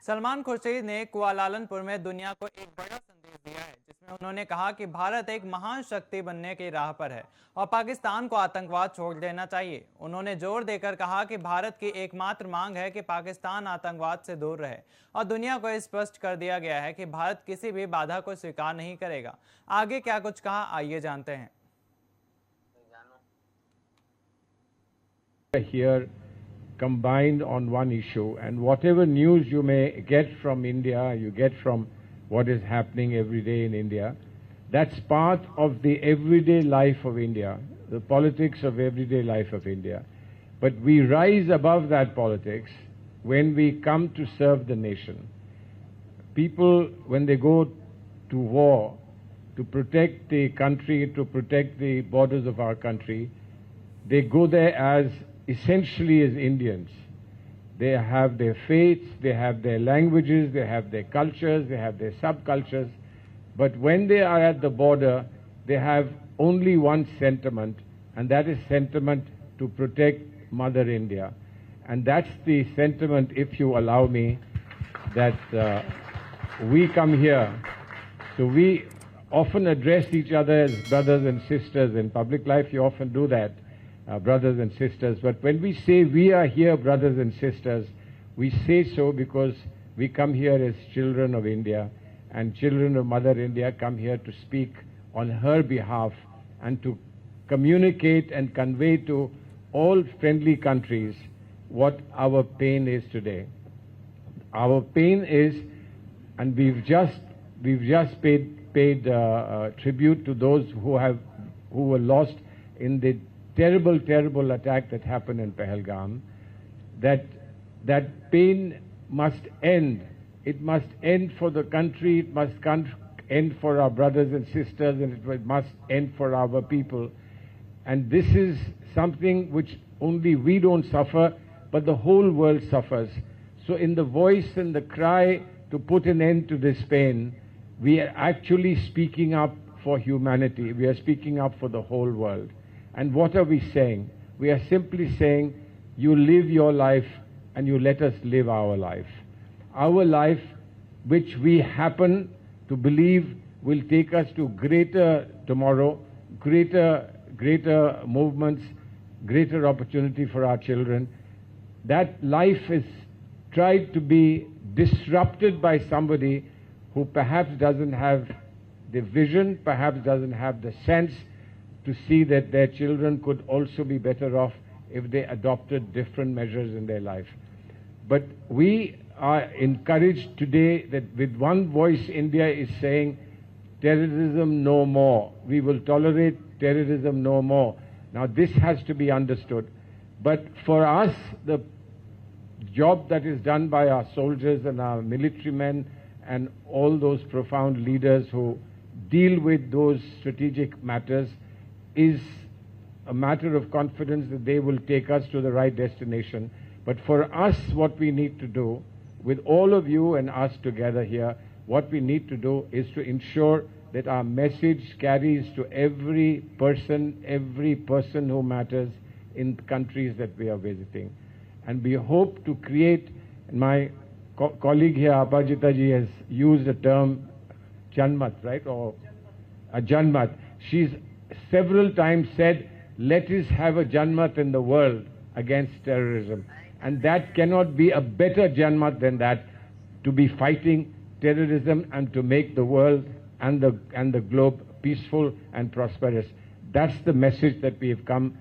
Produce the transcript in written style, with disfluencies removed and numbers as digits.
सलमान खुर्शीद ने कुआलालंपुर में दुनिया को एक बड़ा संदेश दिया है, जिसमें उन्होंने कहा कि भारत एक महान शक्ति बनने की राह पर है और पाकिस्तान को आतंकवाद छोड़ देना चाहिए। उन्होंने जोर देकर कहा कि भारत की एकमात्र मांग है कि पाकिस्तान आतंकवाद से दूर रहे और दुनिया को स्पष्ट कर दिया गया है कि भारत किसी भी बाधा को स्वीकार नहीं करेगा। आगे क्या कुछ कहा, आइए जानते हैं। Here combined on one issue, and whatever news you may get from India, you get from what is happening every day in India, that's part of the everyday life of India, the politics of everyday life of India. But we rise above that politics when we come to serve the nation. People, when they go to war to protect the country, to protect the borders of our country, they go there as essentially as Indians. They have their faiths, they have their languages, they have their cultures, they have their subcultures. But when they are at the border, they have only one sentiment, and that is sentiment to protect Mother India. And that's the sentiment, if you allow me, that we come here. So we often address each other as brothers and sisters in public life. You often do that. Brothers and sisters, but when we say we are here brothers and sisters, we say so because we come here as children of India, and children of Mother India come here to speak on her behalf and to communicate and convey to all friendly countries what our pain is today. Our pain is, and we've just paid tribute to those who were lost in the terrible attack that happened in Pahalgam. That pain must end. It must end for the country, it must end for our brothers and sisters, and it must end for our people. And this is something which only we don't suffer, but the whole world suffers. So in the voice and the cry to put an end to this pain, we are actually speaking up for humanity. We are speaking up for the whole world. And what are we saying? We are simply saying, you live your life and you let us live our life. Our life, which we happen to believe will take us to greater tomorrow, greater movements, greater opportunity for our children. That life is tried to be disrupted by somebody who perhaps doesn't have the vision, perhaps doesn't have the sense to see that their children could also be better off if they adopted different measures in their life. But we are encouraged today that with one voice India is saying, terrorism no more. We will tolerate terrorism no more. Now this has to be understood. But for us, the job that is done by our soldiers and our military men and all those profound leaders who deal with those strategic matters is a matter of confidence that they will take us to the right destination. But for us, what we need to do, with all of you and us together here, what we need to do is to ensure that our message carries to every person who matters in countries that we are visiting. And we hope to create, and my colleague here, Apajita ji, has used the term Janmat, right? Or a Janmat. She's several times said, let us have a Janmat in the world against terrorism. And that cannot be a better Janmat than that, to be fighting terrorism and to make the world and the globe peaceful and prosperous. That's the message that we have come